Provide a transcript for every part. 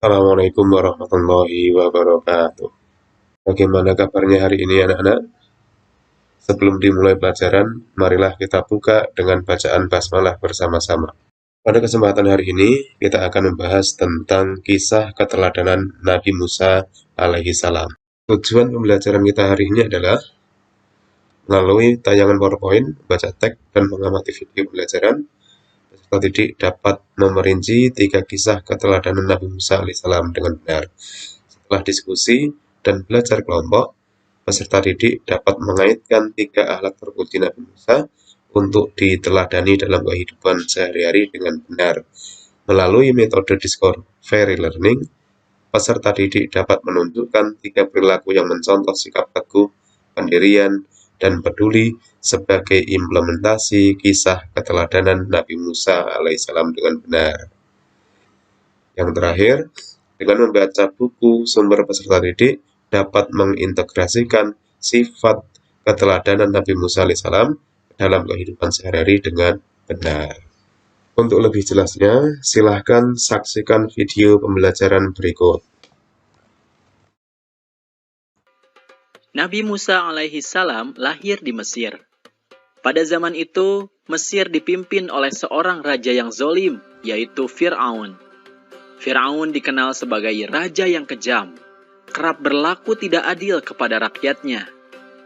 Assalamualaikum warahmatullahi wabarakatuh. Bagaimana kabarnya hari ini anak-anak? Sebelum dimulai pelajaran, marilah kita buka dengan bacaan basmalah bersama-sama. Pada kesempatan hari ini, kita akan membahas tentang kisah keteladanan Nabi Musa alaihi salam. Tujuan pembelajaran kita hari ini adalah melalui tayangan PowerPoint, baca teks, dan mengamati video pembelajaran. Peserta didik dapat memerinci 3 kisah keteladanan Nabi Musa alaihissalam dengan benar. Setelah diskusi dan belajar kelompok, peserta didik dapat mengaitkan 3 akhlak terpuji Nabi Musa untuk diteladani dalam kehidupan sehari-hari dengan benar. Melalui metode Discovery Learning, peserta didik dapat menunjukkan 3 perilaku yang mencontoh sikap teguh, pendirian, dan peduli sebagai implementasi kisah keteladanan Nabi Musa alaihissalam dengan benar. Yang terakhir, dengan membaca buku sumber peserta didik dapat mengintegrasikan sifat keteladanan Nabi Musa alaihissalam dalam kehidupan sehari-hari dengan benar. Untuk lebih jelasnya, silahkan saksikan video pembelajaran berikut. Nabi Musa alaihi salam lahir di Mesir. Pada zaman itu, Mesir dipimpin oleh seorang raja yang zolim, yaitu Fir'aun. Fir'aun dikenal sebagai raja yang kejam, kerap berlaku tidak adil kepada rakyatnya.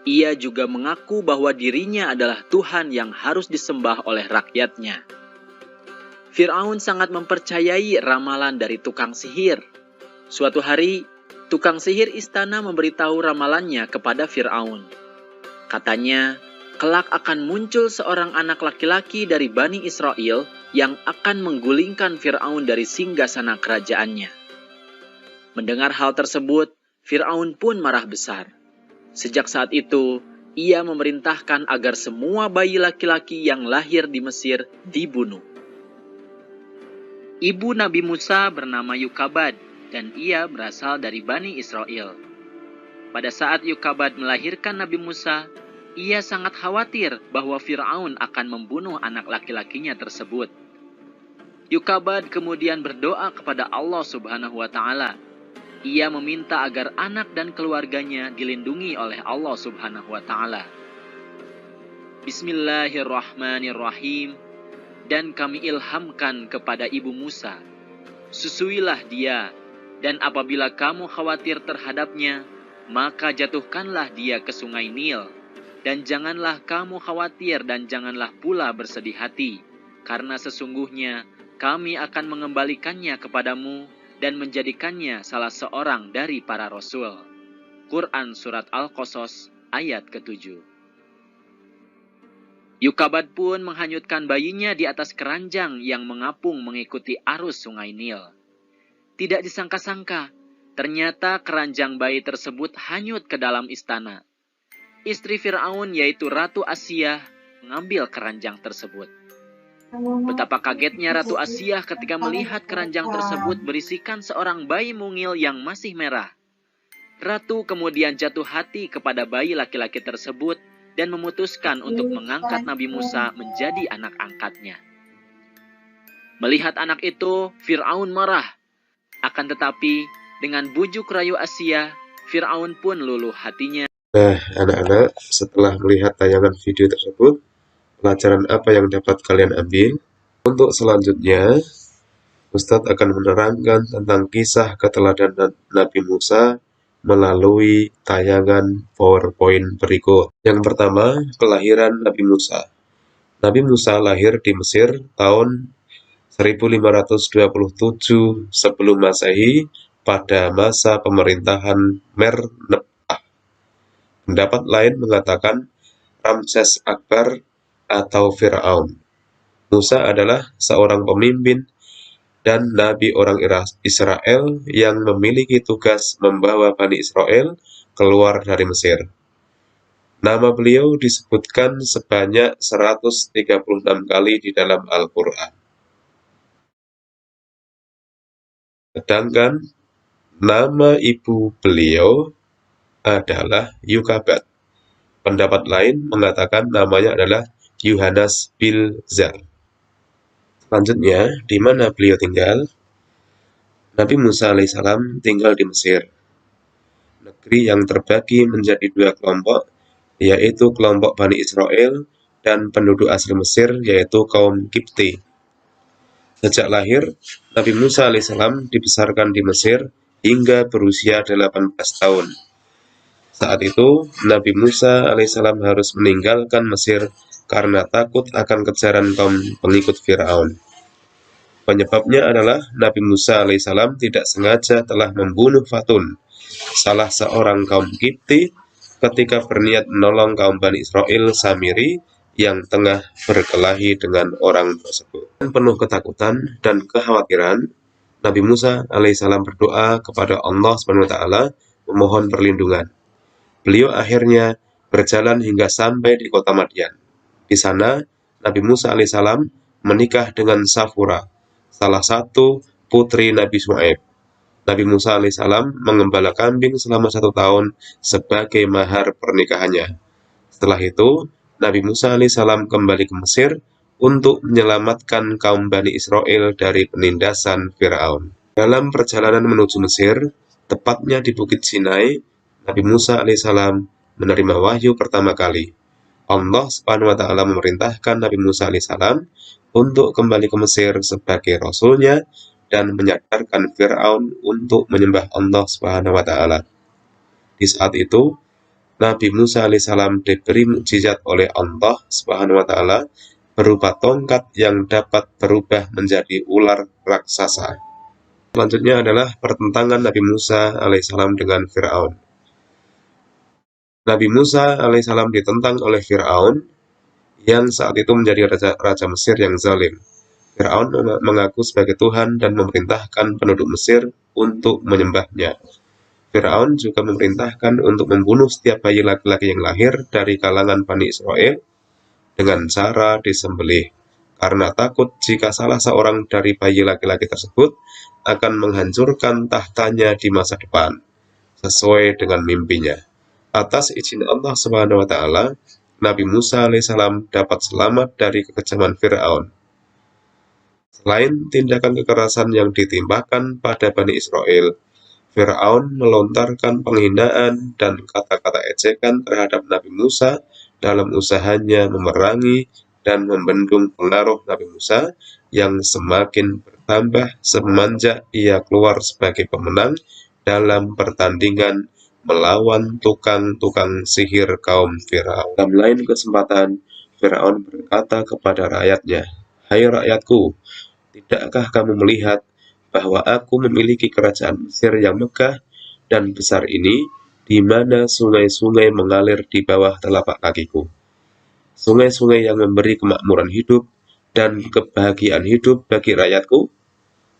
Ia juga mengaku bahwa dirinya adalah Tuhan yang harus disembah oleh rakyatnya. Fir'aun sangat mempercayai ramalan dari tukang sihir. Suatu hari, tukang sihir istana memberitahu ramalannya kepada Fir'aun. Katanya, kelak akan muncul seorang anak laki-laki dari Bani Israel yang akan menggulingkan Fir'aun dari singgasana kerajaannya. Mendengar hal tersebut, Fir'aun pun marah besar. Sejak saat itu, ia memerintahkan agar semua bayi laki-laki yang lahir di Mesir dibunuh. Ibu Nabi Musa bernama Yukabad, dan ia berasal dari Bani Israel. Pada saat Yukabad melahirkan Nabi Musa, ia sangat khawatir bahwa Fir'aun akan membunuh anak laki-lakinya tersebut. Yukabad kemudian berdoa kepada Allah Subhanahu wa Ta'ala. Ia meminta agar anak dan keluarganya dilindungi oleh Allah Subhanahu wa Ta'ala. Bismillahirrahmanirrahim. Dan kami ilhamkan kepada ibu Musa, susuilah dia, dan apabila kamu khawatir terhadapnya, maka jatuhkanlah dia ke sungai Nil. Dan janganlah kamu khawatir dan janganlah pula bersedih hati, karena sesungguhnya kami akan mengembalikannya kepadamu dan menjadikannya salah seorang dari para rasul. Quran Surat Al-Qasas ayat ke-7. Yukabad pun menghanyutkan bayinya di atas keranjang yang mengapung mengikuti arus sungai Nil. Tidak disangka-sangka, ternyata keranjang bayi tersebut hanyut ke dalam istana. Istri Fir'aun yaitu Ratu Asiyah mengambil keranjang tersebut. Betapa kagetnya Ratu Asiyah ketika melihat keranjang tersebut berisikan seorang bayi mungil yang masih merah. Ratu kemudian jatuh hati kepada bayi laki-laki tersebut dan memutuskan untuk mengangkat Nabi Musa menjadi anak angkatnya. Melihat anak itu, Fir'aun marah. Akan tetapi, dengan bujuk rayu Asiyah, Fir'aun pun luluh hatinya. Nah, anak-anak, setelah melihat tayangan video tersebut, pelajaran apa yang dapat kalian ambil? Untuk selanjutnya, Ustadz akan menerangkan tentang kisah keteladanan Nabi Musa melalui tayangan PowerPoint berikut. Yang pertama, kelahiran Nabi Musa. Nabi Musa lahir di Mesir tahun 1527 sebelum Masehi pada masa pemerintahan Merneptah. Pendapat lain mengatakan Ramses Akbar atau Fir'aun. Musa adalah seorang pemimpin dan nabi orang Israel yang memiliki tugas membawa Bani Israel keluar dari Mesir. Nama beliau disebutkan sebanyak 136 kali di dalam Al-Quran. Sedangkan nama ibu beliau adalah Yukabad. Pendapat lain mengatakan namanya adalah Yohanes bin Zar. Selanjutnya, di mana beliau tinggal? Nabi Musa alaihissalam tinggal di Mesir, negeri yang terbagi menjadi dua kelompok, yaitu kelompok Bani Israel dan penduduk asli Mesir, yaitu kaum Kipti. Sejak lahir, Nabi Musa alaihissalam dibesarkan di Mesir hingga berusia 18 tahun. Saat itu, Nabi Musa alaihissalam harus meninggalkan Mesir karena takut akan kejaran kaum pengikut Fir'aun. Penyebabnya adalah Nabi Musa alaihissalam tidak sengaja telah membunuh Fatun, salah seorang kaum Kipti, ketika berniat menolong kaum Bani Israel Samiri yang tengah berkelahi dengan orang tersebut. Penuh ketakutan dan kekhawatiran, Nabi Musa alaihissalam berdoa kepada Allah SWT memohon perlindungan. Beliau akhirnya berjalan hingga sampai di kota Madian. Di sana, Nabi Musa alaihissalam menikah dengan Safura, salah satu putri Nabi Syuaib. Nabi Musa alaihissalam mengembala kambing selama 1 tahun sebagai mahar pernikahannya. Setelah itu, Nabi Musa alaihissalam kembali ke Mesir untuk menyelamatkan kaum Bani Israel dari penindasan Fir'aun. Dalam perjalanan menuju Mesir, tepatnya di Bukit Sinai, Nabi Musa alaihissalam menerima wahyu pertama kali. Allah Subhanahu wa Ta'ala memerintahkan Nabi Musa alaihissalam untuk kembali ke Mesir sebagai rasulnya dan menyadarkan Fir'aun untuk menyembah Allah Subhanahu wa Ta'ala. Di saat itu, Nabi Musa alaihissalam diberi mukjizat oleh Allah Subhanahu wa Ta'ala berupa tongkat yang dapat berubah menjadi ular raksasa. Selanjutnya adalah pertentangan Nabi Musa alaihissalam dengan Fir'aun. Nabi Musa alaihissalam ditentang oleh Fir'aun yang saat itu menjadi raja Mesir yang zalim. Fir'aun mengaku sebagai Tuhan dan memerintahkan penduduk Mesir untuk menyembahnya. Fir'aun juga memerintahkan untuk membunuh setiap bayi laki-laki yang lahir dari kalangan Bani Israel dengan cara disembelih, karena takut jika salah seorang dari bayi laki-laki tersebut akan menghancurkan tahtanya di masa depan, sesuai dengan mimpinya. Atas izin Allah Subhanahu wa Ta'ala, Nabi Musa alaihissalam dapat selamat dari kekejaman Fir'aun. Selain tindakan kekerasan yang ditimpakan pada Bani Israel, Fir'aun melontarkan penghinaan dan kata-kata ejekan terhadap Nabi Musa dalam usahanya memerangi dan membendung pengaruh Nabi Musa yang semakin bertambah semenjak ia keluar sebagai pemenang dalam pertandingan melawan tukang-tukang sihir kaum Fir'aun. Dalam lain kesempatan, Fir'aun berkata kepada rakyatnya, "Hai rakyatku, tidakkah kamu melihat bahwa aku memiliki kerajaan Mesir yang megah dan besar ini, di mana sungai-sungai mengalir di bawah telapak kakiku. Sungai-sungai yang memberi kemakmuran hidup dan kebahagiaan hidup bagi rakyatku.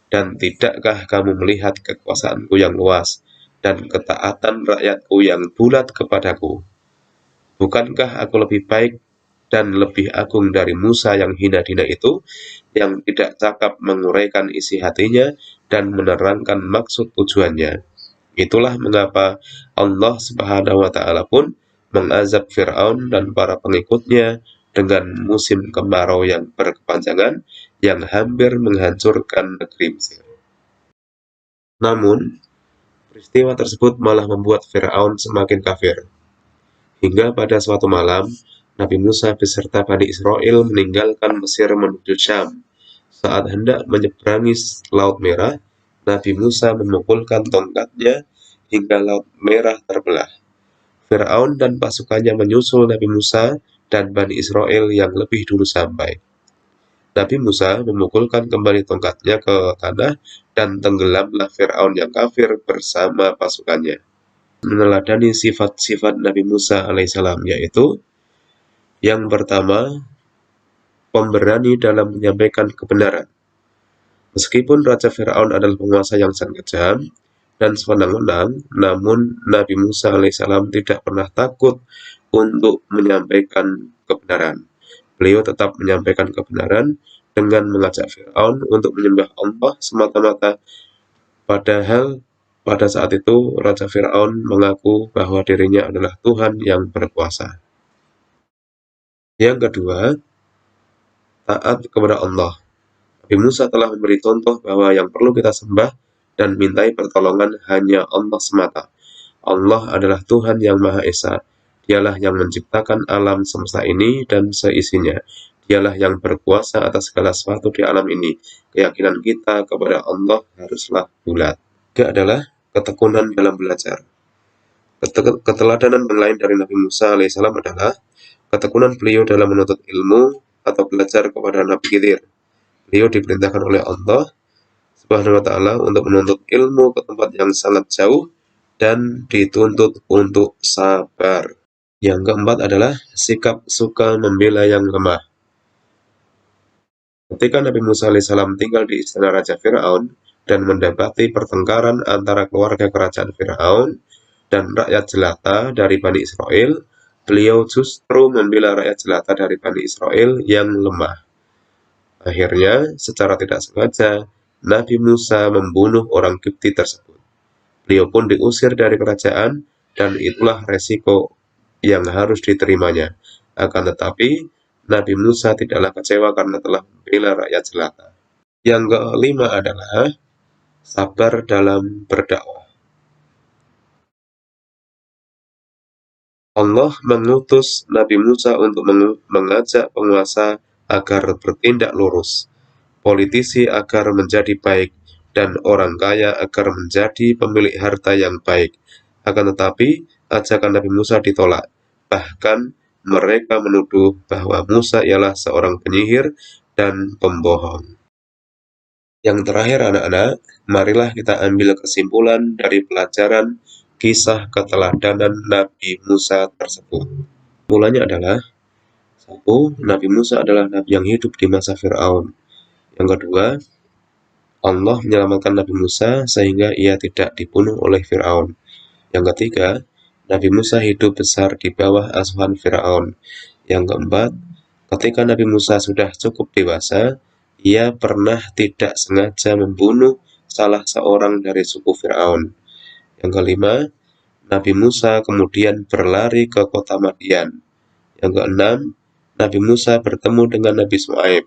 Dan tidakkah kamu melihat kekuasaanku yang luas dan ketaatan rakyatku yang bulat kepadaku? Bukankah aku lebih baik dan lebih agung dari Musa yang hina-dina itu, yang tidak cakap menguraikan isi hatinya dan menerangkan maksud tujuannya? Itulah mengapa Allah Subhanahu wa Ta'ala pun mengazab Fir'aun dan para pengikutnya dengan musim kemarau yang berkepanjangan yang hampir menghancurkan negeri Mesir." Namun, peristiwa tersebut malah membuat Fir'aun semakin kafir. Hingga pada suatu malam, Nabi Musa beserta Bani Israel meninggalkan Mesir menuju Syam. Saat hendak menyeberangi Laut Merah, Nabi Musa memukulkan tongkatnya hingga Laut Merah terbelah. Fir'aun dan pasukannya menyusul Nabi Musa dan Bani Israel yang lebih dulu sampai. Nabi Musa memukulkan kembali tongkatnya ke tanah dan tenggelamlah Fir'aun yang kafir bersama pasukannya. Meneladani sifat-sifat Nabi Musa alaihissalam, yaitu yang pertama, pemberani dalam menyampaikan kebenaran. Meskipun Raja Fir'aun adalah penguasa yang sangat kejam dan sewenang-wenang, namun Nabi Musa alaihissalam tidak pernah takut untuk menyampaikan kebenaran. Beliau tetap menyampaikan kebenaran dengan mengajak Fir'aun untuk menyembah Allah semata-mata. Padahal pada saat itu Raja Fir'aun mengaku bahwa dirinya adalah Tuhan yang berkuasa. Yang kedua, taat kepada Allah. Nabi Musa telah memberi contoh bahwa yang perlu kita sembah dan mintai pertolongan hanya Allah semata. Allah adalah Tuhan yang Maha Esa. Dialah yang menciptakan alam semesta ini dan seisinya. Dialah yang berkuasa atas segala sesuatu di alam ini. Keyakinan kita kepada Allah haruslah bulat. Ketiga adalah ketekunan dalam belajar. Keteladanan yang lain dari Nabi Musa alaihissalam adalah ketekunan beliau dalam menuntut ilmu atau belajar kepada Nabi Khidir. Beliau diperintahkan oleh Allah Subhanahu wa Ta'ala untuk menuntut ilmu ke tempat yang sangat jauh dan dituntut untuk sabar. Yang keempat adalah sikap suka membela yang lemah. Ketika Nabi Musa alaihissalam tinggal di istana Raja Fir'aun dan mendapati pertengkaran antara keluarga kerajaan Fir'aun dan rakyat jelata dari Bani Israel, beliau justru membela rakyat jelata dari Bani Israel yang lemah. Akhirnya, secara tidak sengaja, Nabi Musa membunuh orang Kipti tersebut. Beliau pun diusir dari kerajaan, dan itulah resiko yang harus diterimanya. Akan tetapi, Nabi Musa tidaklah kecewa karena telah membela rakyat jelata. Yang kelima adalah sabar dalam berdakwah. Allah mengutus Nabi Musa untuk mengajak penguasa agar bertindak lurus, politisi agar menjadi baik, dan orang kaya agar menjadi pemilik harta yang baik. Akan tetapi, ajakan Nabi Musa ditolak. Bahkan, mereka menuduh bahwa Musa ialah seorang penyihir dan pembohong. Yang terakhir anak-anak, marilah kita ambil kesimpulan dari pelajaran kisah keteladanan Nabi Musa tersebut. Mulanya adalah, 1. Nabi Musa adalah nabi yang hidup di masa Fir'aun. Yang kedua, Allah menyelamatkan Nabi Musa sehingga ia tidak dibunuh oleh Fir'aun. Yang ketiga, Nabi Musa hidup besar di bawah asuhan Fir'aun. Yang keempat, ketika Nabi Musa sudah cukup dewasa, ia pernah tidak sengaja membunuh salah seorang dari suku Fir'aun. Yang kelima, Nabi Musa kemudian berlari ke kota Madian. Yang keenam, Nabi Musa bertemu dengan Nabi Syuaib.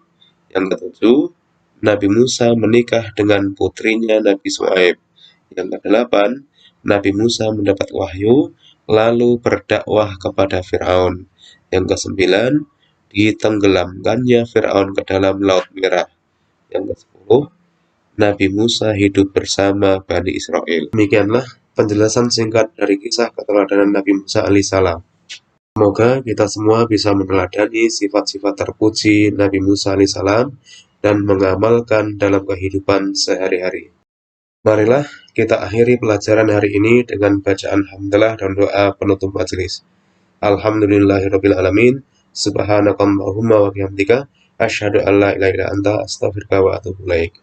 Yang ketujuh, Nabi Musa menikah dengan putrinya Nabi Syuaib. Yang kedelapan, Nabi Musa mendapat wahyu, lalu berdakwah kepada Fir'aun. Yang kesembilan, ditenggelamkannya Fir'aun ke dalam Laut Merah. Yang ke-10, Nabi Musa hidup bersama Bani Israel. Demikianlah penjelasan singkat dari kisah keteladanan Nabi Musa alaihissalam. Semoga kita semua bisa meneladani sifat-sifat terpuji Nabi Musa alaihissalam dan mengamalkan dalam kehidupan sehari-hari. Marilah kita akhiri pelajaran hari ini dengan bacaan hamdalah dan doa penutup majelis. Alhamdulillahirrabbilalamin. Subhanakallahumma wa bihamdika asyhadu an la ilaha illa anta astaghfiruka wa atubu ilaik.